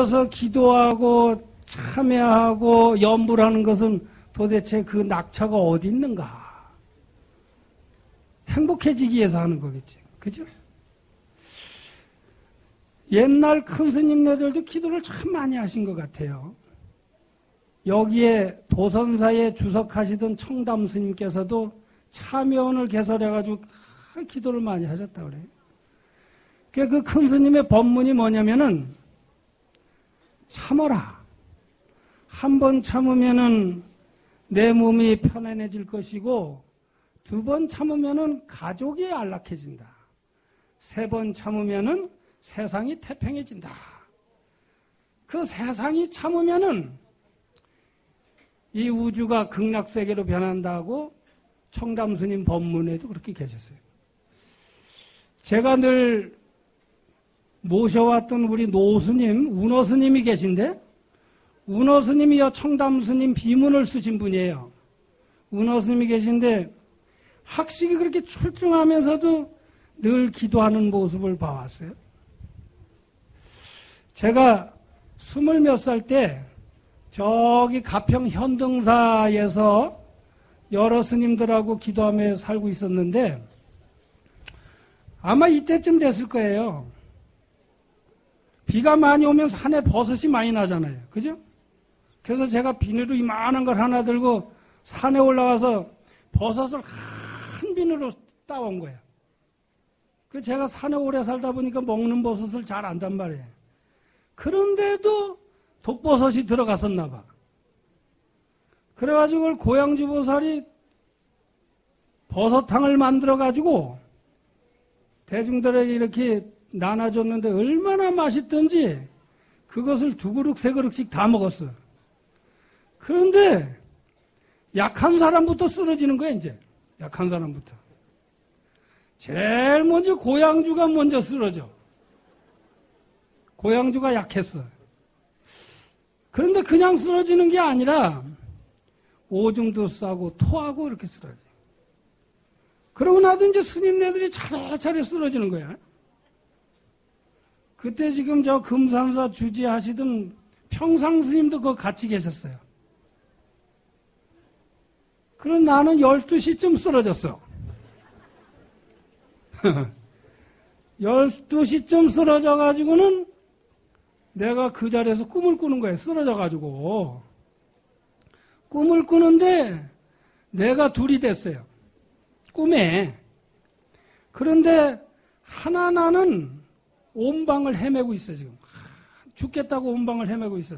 그래서 기도하고 참여하고 염불하는 것은 도대체 그 낙처가 어디 있는가? 행복해지기 위해서 하는 거겠지. 그죠? 옛날 큰 스님네들도 기도를 참 많이 하신 것 같아요. 여기에 도선사에 주석하시던 청담 스님께서도 참여원을 개설해가지고 기도를 많이 하셨다고 그래요. 그 큰 스님의 법문이 뭐냐면은 참어라. 한 번 참으면은 내 몸이 편안해질 것이고, 두 번 참으면은 가족이 안락해진다. 세 번 참으면은 세상이 태평해진다. 그 세상이 참으면은 이 우주가 극락세계로 변한다고 청담스님 법문에도 그렇게 계셨어요. 제가 늘 모셔왔던 우리 노스님, 운어스님이 계신데, 운어스님이요 청담스님 비문을 쓰신 분이에요. 운어스님이 계신데 학식이 그렇게 출중하면서도 늘 기도하는 모습을 봐왔어요. 제가 20몇 살 때 저기 가평 현등사에서 여러 스님들하고 기도하며 살고 있었는데 아마 이때쯤 됐을 거예요. 비가 많이 오면 산에 버섯이 많이 나잖아요. 그죠? 그래서 제가 비닐로 이만한 걸 하나 들고 산에 올라가서 버섯을 한 비닐로 따온 거예요. 그 제가 산에 오래 살다 보니까 먹는 버섯을 잘 안단 말이에요. 그런데도 독버섯이 들어갔었나 봐. 그래가지고 고양주보살이 버섯탕을 만들어가지고 대중들에게 이렇게 나눠줬는데 얼마나 맛있던지 그것을 2그릇, 3그릇씩 다 먹었어. 그런데 약한 사람부터 쓰러지는 거야, 이제. 약한 사람부터. 제일 먼저 고양주가 먼저 쓰러져. 고양주가 약했어. 그런데 그냥 쓰러지는 게 아니라 오줌도 싸고 토하고 이렇게 쓰러져. 그러고 나도 이제 스님네들이 차례차례 쓰러지는 거야. 그때 지금 저 금산사 주지하시던 평상 스님도 그거 같이 계셨어요. 그럼 나는 12시쯤 쓰러졌어. 12시쯤 쓰러져가지고는 내가 그 자리에서 꿈을 꾸는 거예요. 쓰러져가지고. 꿈을 꾸는데 내가 둘이 됐어요. 꿈에. 그런데 하나 나는 온 방을 헤매고 있어, 지금. 죽겠다고 온 방을 헤매고 있어.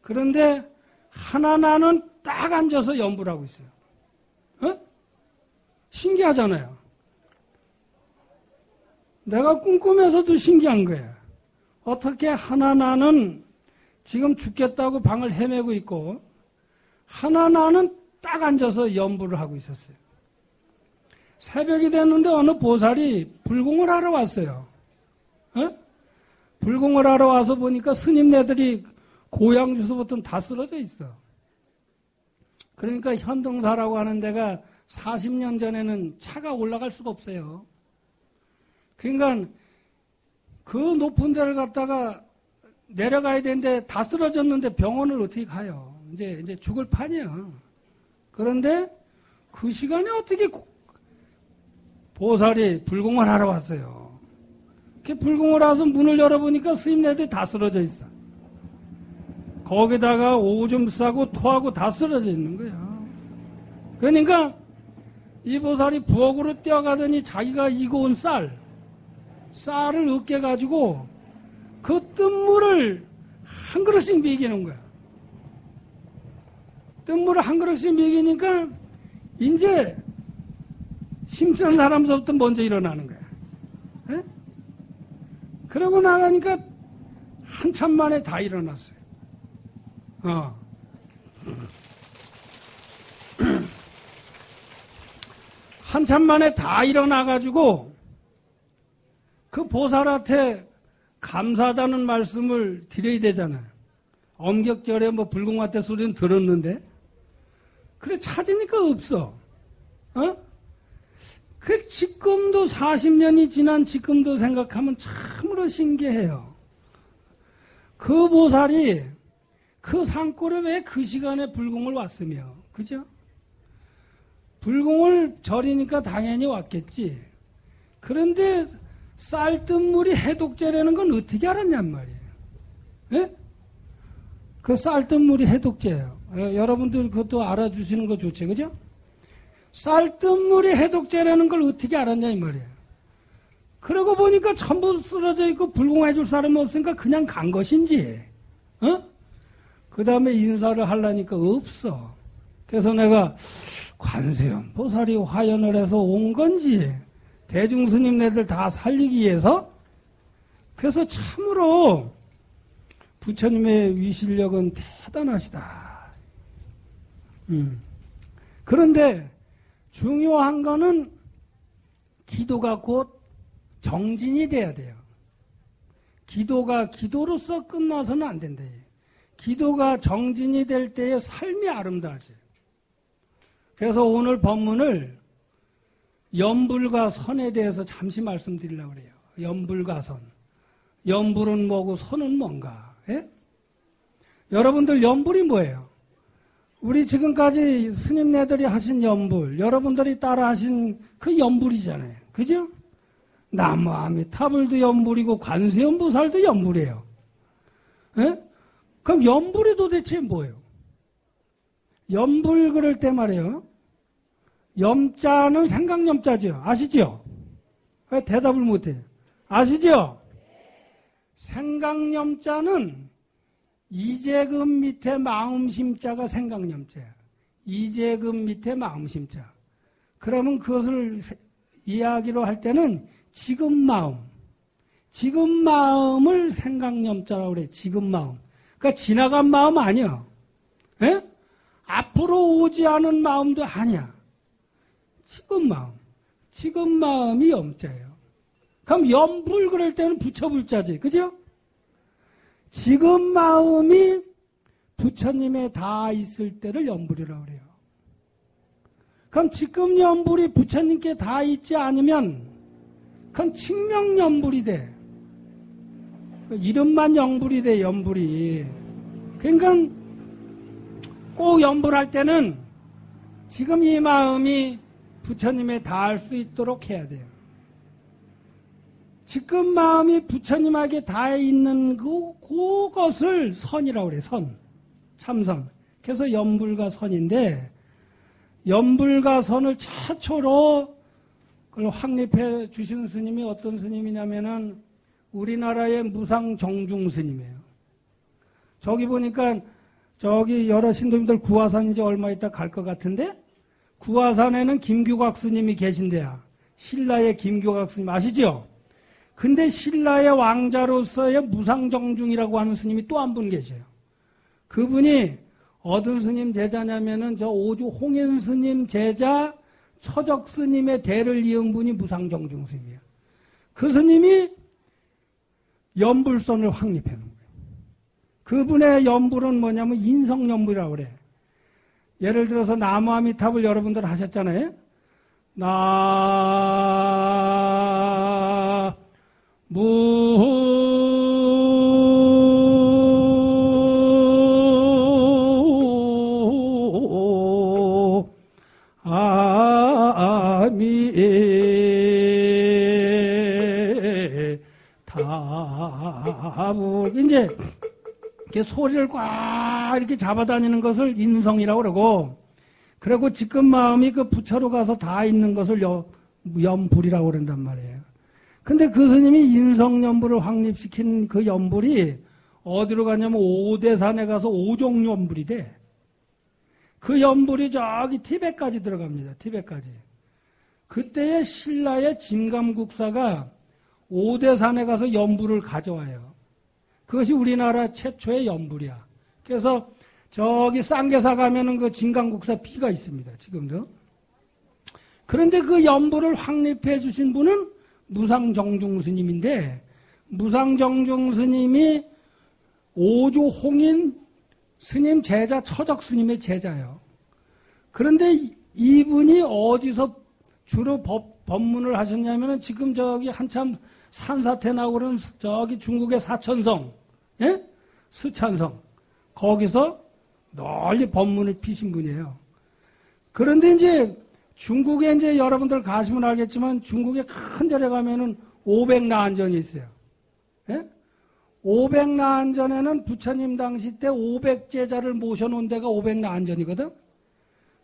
그런데 하나 나는 딱 앉아서 염불 하고 있어요. 어? 신기하잖아요. 내가 꿈꾸면서도 신기한 거예요. 어떻게 하나 나는 지금 죽겠다고 방을 헤매고 있고 하나 나는 딱 앉아서 염불을 하고 있었어요. 새벽이 됐는데 어느 보살이 불공을 하러 왔어요. 어? 불공을 하러 와서 보니까 스님네들이 고양주서부터 다 쓰러져 있어. 그러니까 현등사라고 하는 데가 40년 전에는 차가 올라갈 수가 없어요. 그러니까 그 높은 데를 갔다가 내려가야 되는데 다 쓰러졌는데 병원을 어떻게 가요? 이제 죽을 판이야. 그런데 그 시간에 어떻게 보살이 불공을 하러 왔어요. 그 불공을 와서 문을 열어보니까 스님네들이 다 쓰러져 있어. 거기다가 오줌 싸고 토하고 다 쓰러져 있는 거야. 그러니까 이 보살이 부엌으로 뛰어가더니 자기가 익어온 쌀을 으깨가지고 그 뜬물을 한 그릇씩 먹이는 거야. 뜬물을 한 그릇씩 먹이니까 이제 힘센 사람부터 먼저 일어나는 거야. 에? 그러고 나가니까 한참 만에 다 일어났어요. 한참 만에 다 일어나가지고 그 보살한테 감사하다는 말씀을 드려야 되잖아요. 엄격절에 뭐 불공화태 소리는 들었는데 그래 찾으니까 없어. 그 지금도 40년이 지난 지금도 생각하면 참으로 신기해요. 그 보살이 그 산골에 왜 그 시간에 불공을 왔으며, 그죠? 불공을 절이니까 당연히 왔겠지. 그런데 쌀뜨물이 해독제라는 건 어떻게 알았냔 말이에요. 예? 그 쌀뜨물이 해독제예요. 여러분들 그것도 알아주시는 거 좋죠, 그죠? 쌀뜨물이 해독제라는 걸 어떻게 알았냐 이 말이에요. 그러고 보니까 전부 쓰러져 있고 불공해줄 사람이 없으니까 그냥 간 것인지, 그 다음에 인사를 하려니까 없어. 그래서 내가 관세음 보살이 화연을 해서 온 건지 대중스님네들 다 살리기 위해서. 그래서 참으로 부처님의 위실력은 대단하시다. 그런데 중요한 거는 기도가 곧 정진이 돼야 돼요. 기도가 기도로서 끝나서는 안 된다. 기도가 정진이 될 때의 삶이 아름다워져요. 그래서 오늘 법문을 염불과 선에 대해서 잠시 말씀드리려고 그래요. 염불과 선. 염불은 뭐고 선은 뭔가? 예? 여러분들 염불이 뭐예요? 우리 지금까지 스님네들이 하신 염불, 여러분들이 따라 하신 그 염불이잖아요. 그죠? 나무 아미타불도 염불이고 관세음보살도 염불이에요. 예? 그럼 염불이 도대체 뭐예요? 염불 그럴 때 말이에요. 염자는 생각염자죠. 아시죠? 왜 대답을 못해요? 아시죠? 생각염자는 이재금 밑에 마음심자가 생각염자야. 이재금 밑에 마음심자. 그러면 그것을 이야기로 할 때는 지금 마음을 생각염자라고 그래. 지금 마음. 그러니까 지나간 마음 아니야. 예? 앞으로 오지 않은 마음도 아니야. 지금 마음이 염자예요. 그럼 염불 그럴 때는 부처불자지. 그죠? 지금 마음이 부처님에 다 있을 때를 염불이라고 그래요. 그럼 지금 염불이 부처님께 다 있지 않으면 그건 칭명염불이 돼. 이름만 염불이 돼, 염불이. 그러니까 꼭 염불할 때는 지금 이 마음이 부처님에 닿을 수 있도록 해야 돼요. 지금 마음이 부처님에게 닿아 있는 그것을 선이라고 그래요. 선. 참선. 그래서 염불과 선인데, 염불과 선을 최초로 그걸 확립해 주신 스님이 어떤 스님이냐면은 우리나라의 무상정중 스님이에요. 저기 보니까 저기 여러 신도님들 구화산 이제 얼마 있다 갈 것 같은데 구화산에는 김규각 스님이 계신데요. 신라의 김규각 스님 아시죠? 근데 신라의 왕자로서의 무상정중이라고 하는 스님이 또 한 분 계셔요. 그분이 어떤 스님 제자냐면은 저 오주 홍인 스님 제자 처적 스님의 대를 이은 분이 무상정중 스님이에요. 그 스님이 염불선을 확립해 놓은 거예요. 그분의 염불은 뭐냐면 인성염불이라고 그래. 예를 들어서 나무아미탑을 여러분들 하셨잖아요. 이제 이렇게 소리를 꽉 이렇게 잡아다니는 것을 인성이라고 그러고, 그리고 지금 마음이 그 부처로 가서 다 있는 것을 염불이라고 그런단 말이에요. 근데 그 스님이 인성염불을 확립시킨 그 염불이 어디로 가냐면 오대산에 가서 오종염불이 돼. 그 염불이 저기 티벳까지 들어갑니다. 티벳까지. 그때의 신라의 진감국사가 오대산에 가서 염불을 가져와요. 그것이 우리나라 최초의 염불이야. 그래서 저기 쌍계사 가면은 그 진감국사 비가 있습니다. 지금도. 그런데 그 염불을 확립해 주신 분은 무상정중 스님인데, 무상정중 스님이 오주 홍인 스님 제자 처적 스님의 제자예요. 그런데 이분이 어디서 주로 법문을 하셨냐면은 지금 저기 한참 산사태 나고 그러는 저기 중국의 사천성, 예? 스촨성. 거기서 널리 법문을 피신 분이에요. 그런데 이제 중국에 이제 여러분들 가시면 알겠지만 중국의 큰 절에 가면은 500나안전이 있어요. 예? 500나안전에는 부처님 당시 때 500제자를 모셔놓은 데가 500나안전이거든.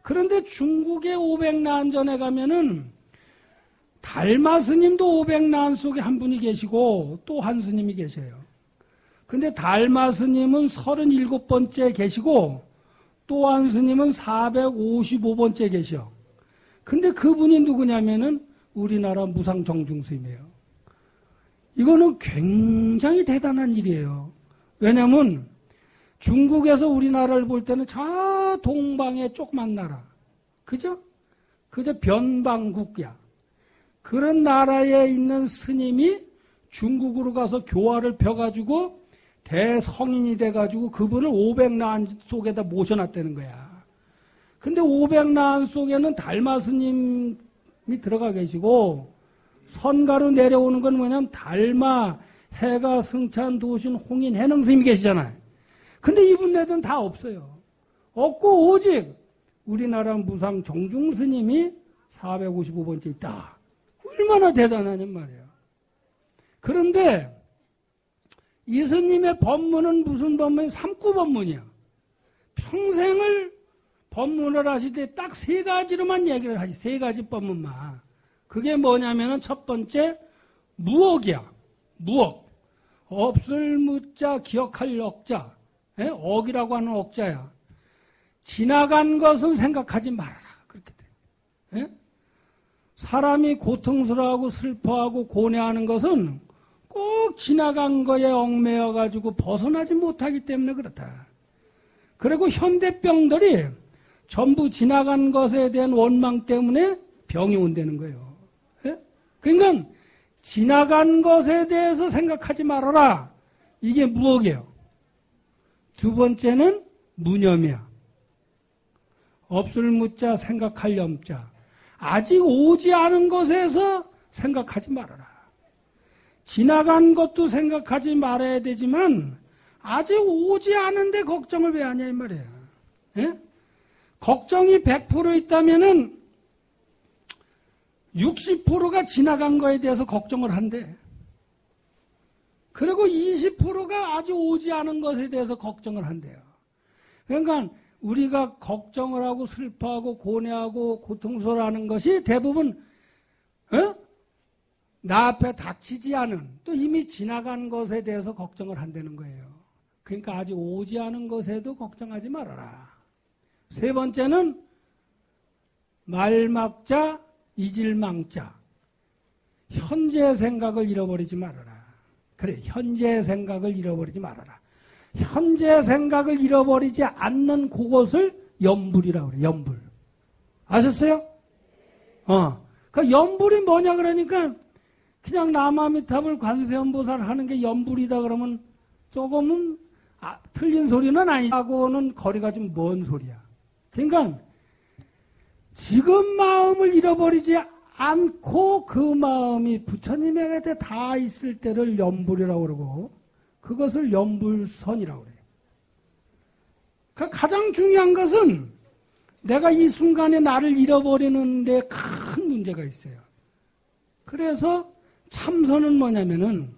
그런데 중국의 500나안전에 가면은 달마 스님도 500나안 속에 한 분이 계시고 또 한 스님이 계셔요. 근데 달마 스님은 37번째 계시고 또 한 스님은 455번째 계셔. 근데 그분이 누구냐면은 우리나라 무상정중 스님이에요. 이거는 굉장히 대단한 일이에요. 왜냐면 중국에서 우리나라를 볼 때는 저 동방의 조그만 나라. 그죠? 그저 변방국야. 그런 나라에 있는 스님이 중국으로 가서 교화를 펴가지고 대성인이 돼가지고 그분을 500나안 속에다 모셔놨다는 거야. 근데 500나안 속에는 달마 스님이 들어가 계시고 선가로 내려오는 건 뭐냐면 달마, 해가, 승찬, 도신, 홍인, 해능 스님이 계시잖아요. 근데 이분네들은 다 없어요. 없고 오직 우리나라 무상 정중 스님이 455번째 있다. 얼마나 대단하냔 말이에요. 그런데 이 스님의 법문은 무슨 법문이? 삼구법문이야. 평생을 법문을 하실 때 딱 세 가지로만 얘기를 하지. 세 가지 법문만. 그게 뭐냐면은 첫 번째 무억이야. 무억. 없을 무자 기억할 억자. 예? 억이라고 하는 억자야. 지나간 것은 생각하지 말아라. 그렇게 돼. 예? 사람이 고통스러워하고 슬퍼하고 고뇌하는 것은 꼭 지나간 거에 얽매여가지고 벗어나지 못하기 때문에 그렇다. 그리고 현대병들이 전부 지나간 것에 대한 원망 때문에 병이 온다는 거예요. 예? 그러니까 지나간 것에 대해서 생각하지 말아라. 이게 무억이에요. 두 번째는 무념이야. 없을 무자 생각할 염자. 아직 오지 않은 것에서 생각하지 말아라. 지나간 것도 생각하지 말아야 되지만 아직 오지 않은데 걱정을 왜 하냐 이 말이에요. 예? 걱정이 100% 있다면은 60%가 지나간 거에 대해서 걱정을 한대. 그리고 20%가 아직 오지 않은 것에 대해서 걱정을 한대요. 그러니까 우리가 걱정을 하고 슬퍼하고 고뇌하고 고통스러워하는 것이 대부분 나 앞에 닥치지 않은 또 이미 지나간 것에 대해서 걱정을 한다는 거예요. 그러니까 아직 오지 않은 것에도 걱정하지 말아라. 세 번째는 말막자 이질망자. 현재 생각을 잃어버리지 말아라. 그래, 현재 생각을 잃어버리지 말아라. 현재 생각을 잃어버리지 않는 그것을 염불이라고 그래. 염불. 아셨어요? 그 염불이 뭐냐 그러니까 그냥 남아미탑을 관세음보살 하는 게 염불이다 그러면 조금은 틀린 소리는 아니하고는 거리가 좀 먼 소리야. 그러니까 지금 마음을 잃어버리지 않고 그 마음이 부처님에게 다 있을 때를 염불이라고 그러고 그것을 염불선이라고 그래요. 그러니까 가장 중요한 것은 내가 이 순간에 나를 잃어버리는 데 큰 문제가 있어요. 그래서 참선은 뭐냐면은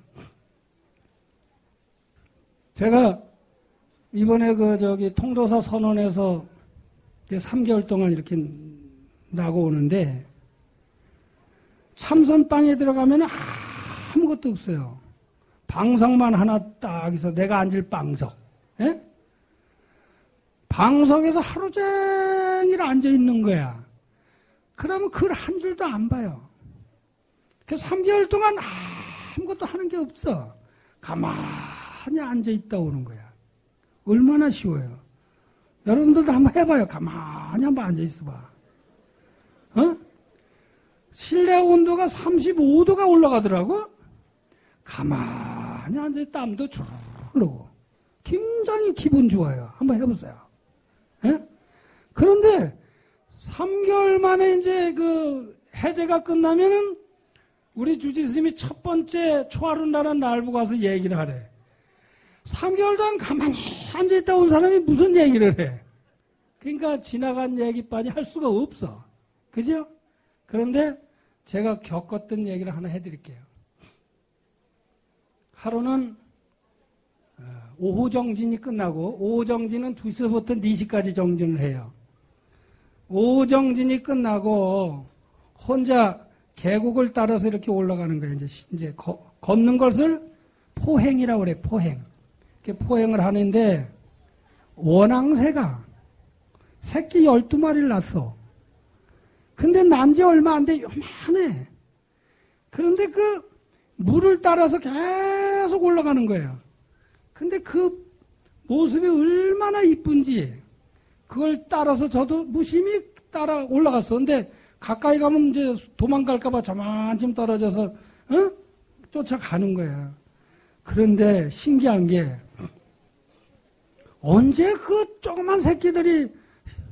제가 이번에 통도사 선언에서 3개월 동안 이렇게 나고 오는데 참선방에 들어가면 아무것도 없어요. 방석만 하나 딱 있어. 내가 앉을 방석. 예? 방석에서 하루 종일 앉아 있는 거야. 그러면 글 한 줄도 안 봐요. 그래서 3개월 동안 아무것도 하는 게 없어. 가만히 앉아 있다 오는 거야. 얼마나 쉬워요. 여러분들도 한번 해봐요. 가만히 한번 앉아 있어봐. 실내 온도가 35도가 올라가더라고. 가만히 앉아 땀도 줄 흐르고 굉장히 기분 좋아요. 한번 해보세요. 예? 그런데 3개월 만에 이제 그 해제가 끝나면은 우리 주지스님이 첫 번째 초하루 날은 날 보고 와서 얘기를 하래. 3개월 동안 가만히 앉아있다 온 사람이 무슨 얘기를 해? 그러니까 지나간 얘기까지 할 수가 없어. 그죠? 그런데 제가 겪었던 얘기를 하나 해드릴게요. 하루는 오후 정진이 끝나고, 오후 정진은 2시부터 4시까지 정진을 해요. 오후 정진이 끝나고 혼자 계곡을 따라서 이렇게 올라가는 거예요. 이제 걷는 것을 포행이라고 그래요. 포행. 이렇게 포행을 하는데 원앙새가 새끼 12마리를 낳았어. 근데 난 지 얼마 안 돼. 요만해. 그런데 그 물을 따라서 계속 올라가는 거예요. 근데 그 모습이 얼마나 이쁜지 그걸 따라서 저도 무심히 따라 올라갔어. 근데 가까이 가면 이제 도망갈까봐 저만큼 떨어져서 쫓아가는 거야. 그런데 신기한 게 언제 그 조그만 새끼들이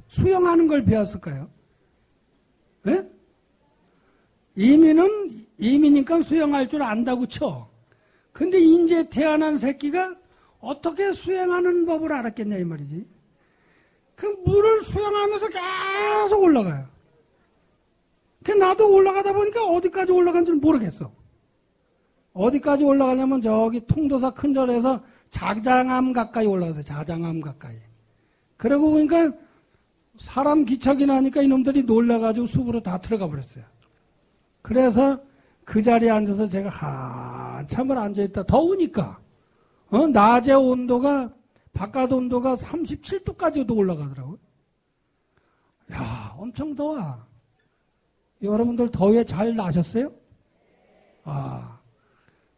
수영하는 걸 배웠을까요? 예? 이미니까 수영할 줄 안다고 쳐. 근데 이제 태어난 새끼가 어떻게 수영하는 법을 알았겠냐 이 말이지. 그 물을 수영하면서 계속 올라가요. 그 나도 올라가다 보니까 어디까지 올라간지 모르겠어. 어디까지 올라가냐면 저기 통도사 큰절에서 자장암 가까이 올라가서 자장암 가까이. 그러고 보니까 사람 기척이 나니까 이놈들이 놀라가지고 숲으로 다 들어가 버렸어요. 그래서 그 자리에 앉아서 제가 한참을 앉아있다. 더우니까. 낮에 온도가, 바깥 온도가 37도까지도 올라가더라고요. 야, 엄청 더워. 여러분들 더위에 잘 나셨어요?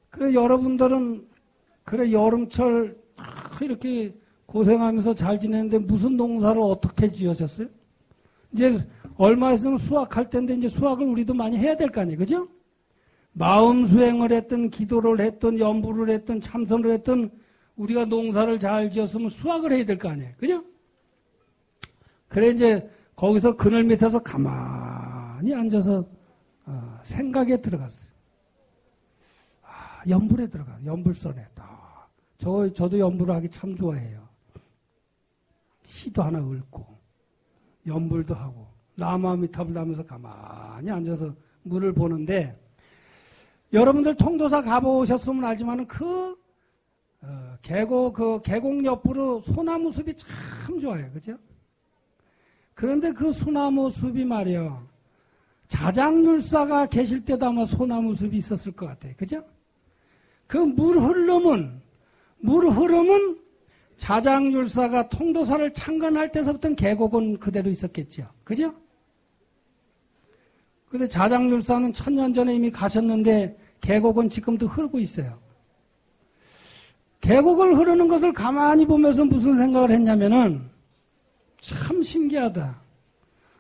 그래, 여러분들은, 그래, 여름철 이렇게 고생하면서 잘 지내는데 무슨 농사를 어떻게 지으셨어요? 이제 얼마 있으면 수확할 텐데 이제 수확을 우리도 많이 해야 될 거 아니에요. 그죠? 마음 수행을 했든 기도를 했든 연부를 했든 참선을 했든 우리가 농사를 잘 지었으면 수확을 해야 될 거 아니에요. 그죠? 그래 이제 거기서 그늘 밑에서 가만히 앉아서 생각에 들어갔어요. 연불에 들어가. 연불선에. 저도 연불을 하기 참 좋아해요. 시도 하나 읊고 연불도 하고 나무아미탑을 하면서 가만히 앉아서 물을 보는데 여러분들 통도사 가보셨으면 알지만은 계곡 옆으로 소나무 숲이 참 좋아요. 그죠? 그런데 그 소나무 숲이 말이요. 자장률사가 계실 때도 아마 소나무 숲이 있었을 것 같아요. 그죠? 그 물 흐름은 자장률사가 통도사를 창건할 때서부터 계곡은 그대로 있었겠죠. 그죠? 근데 자장률사는 1000년 전에 이미 가셨는데 계곡은 지금도 흐르고 있어요. 계곡을 흐르는 것을 가만히 보면서 무슨 생각을 했냐면은 참 신기하다.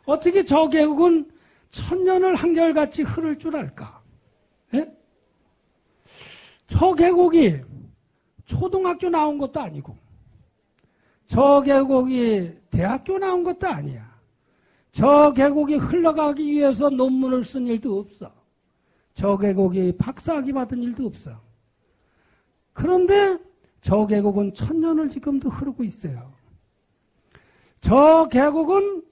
어떻게 저 계곡은 1000년을 한결같이 흐를 줄 알까? 예? 저 계곡이 초등학교 나온 것도 아니고 저 계곡이 대학교 나온 것도 아니야. 저 계곡이 흘러가기 위해서 논문을 쓴 일도 없어. 저 계곡이 박사학위 받은 일도 없어. 그런데 저 계곡은 1000년을 지금도 흐르고 있어요. 저 계곡은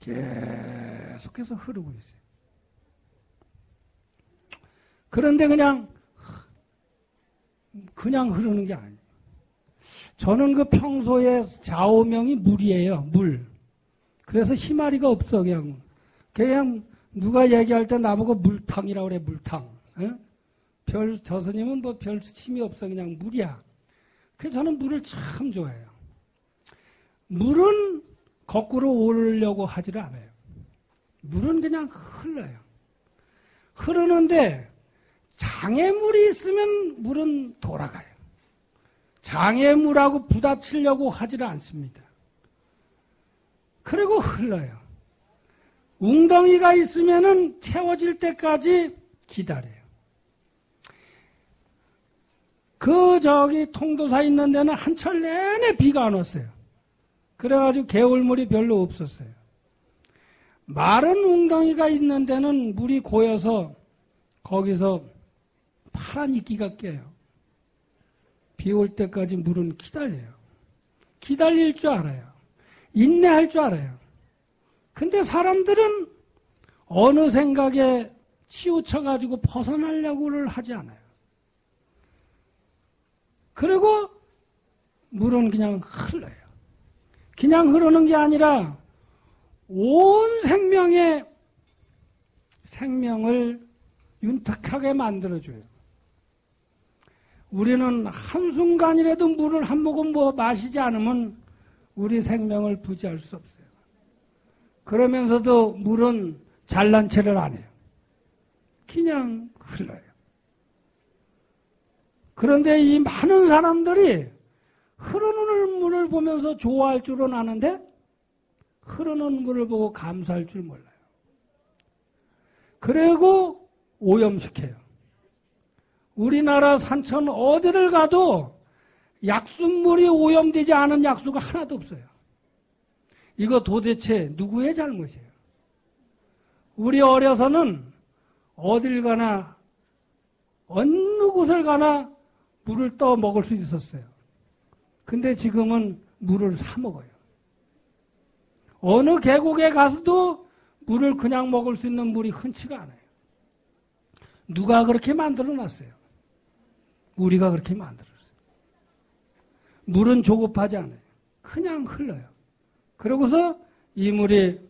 계속해서 흐르고 있어요. 그런데 그냥 흐르는 게 아니에요. 저는 그 평소에 좌우명이 물이에요. 물. 그래서 희마리가 없어. 그냥 누가 얘기할 때 나보고 물탕이라고 그래. 물탕. 저 스님은 뭐 별 힘이 없어. 그냥 물이야. 그래서 저는 물을 참 좋아해요. 물은 거꾸로 오르려고 하지를 않아요. 물은 그냥 흘러요. 흐르는데 장애물이 있으면 물은 돌아가요. 장애물하고 부딪히려고 하지를 않습니다. 그리고 흘러요. 웅덩이가 있으면은 채워질 때까지 기다려요. 통도사 있는 데는 한철 내내 비가 안 왔어요. 그래가지고 개울물이 별로 없었어요. 마른 웅덩이가 있는 데는 물이 고여서 거기서 파란 이끼가 껴요. 비 올 때까지 물은 기다려요. 기다릴 줄 알아요. 인내할 줄 알아요. 근데 사람들은 어느 생각에 치우쳐가지고 벗어나려고를 하지 않아요. 그리고 물은 그냥 흘러요. 그냥 흐르는 게 아니라 온 생명을 윤택하게 만들어줘요. 우리는 한순간이라도 물을 한 모금 마시지 않으면 우리 생명을 부지할 수 없어요. 그러면서도 물은 잘난 체를 안 해요. 그냥 흘러요. 그런데 이 많은 사람들이 흐르는 물을 보면서 좋아할 줄은 아는데 흐르는 물을 보고 감사할 줄 몰라요. 그리고 오염시켜요. 우리나라 산천 어디를 가도 약수물이 오염되지 않은 약수가 하나도 없어요. 이거 도대체 누구의 잘못이에요? 우리 어려서는 어딜 가나 어느 곳을 가나 물을 떠 먹을 수 있었어요. 근데 지금은 물을 사 먹어요. 어느 계곡에 가서도 물을 그냥 먹을 수 있는 물이 흔치가 않아요. 누가 그렇게 만들어 놨어요? 우리가 그렇게 만들었어요. 물은 조급하지 않아요. 그냥 흘러요. 그러고서 이 물이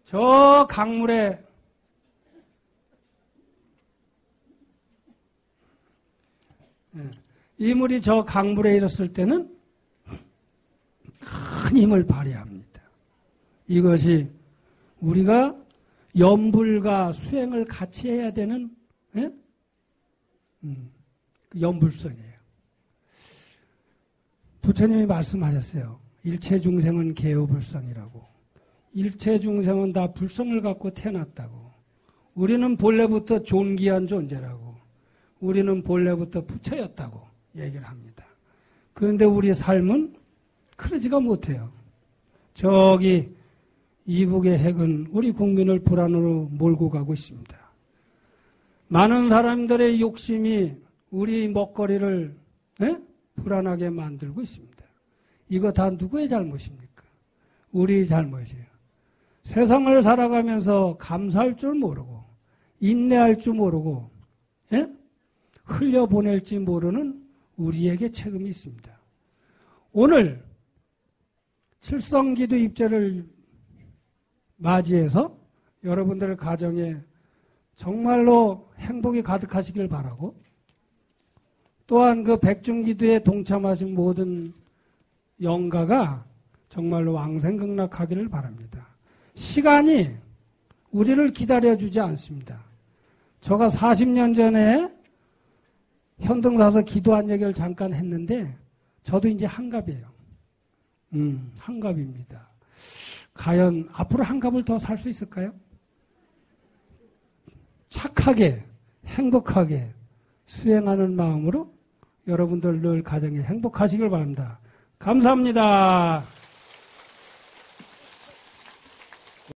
저 강물에 이뤘을 때는 큰 힘을 발휘합니다. 이것이 우리가 염불과 수행을 같이 해야 되는 염불성이에요. 부처님이 말씀하셨어요. 일체 중생은 개요불성이라고. 일체 중생은 다 불성을 갖고 태어났다고. 우리는 본래부터 존귀한 존재라고. 우리는 본래부터 부처였다고 얘기를 합니다. 그런데 우리 삶은 그러지가 못해요. 저기 이북의 핵은 우리 국민을 불안으로 몰고 가고 있습니다. 많은 사람들의 욕심이 우리 먹거리를 불안하게 만들고 있습니다. 이거 다 누구의 잘못입니까? 우리 잘못이에요. 세상을 살아가면서 감사할 줄 모르고 인내할 줄 모르고 흘려보낼지 모르는 우리에게 책임이 있습니다. 오늘 칠성기도 입제를 맞이해서 여러분들 가정에 정말로 행복이 가득하시길 바라고, 또한 그 백중기도에 동참하신 모든 영가가 정말로 왕생극락하기를 바랍니다. 시간이 우리를 기다려주지 않습니다. 제가 40년 전에 현등사서 기도한 얘기를 잠깐 했는데 저도 이제 한갑이에요. 한갑입니다. 과연 앞으로 한갑을 더 살 수 있을까요? 착하게 행복하게 수행하는 마음으로 여러분들 늘 가정에 행복하시길 바랍니다. 감사합니다.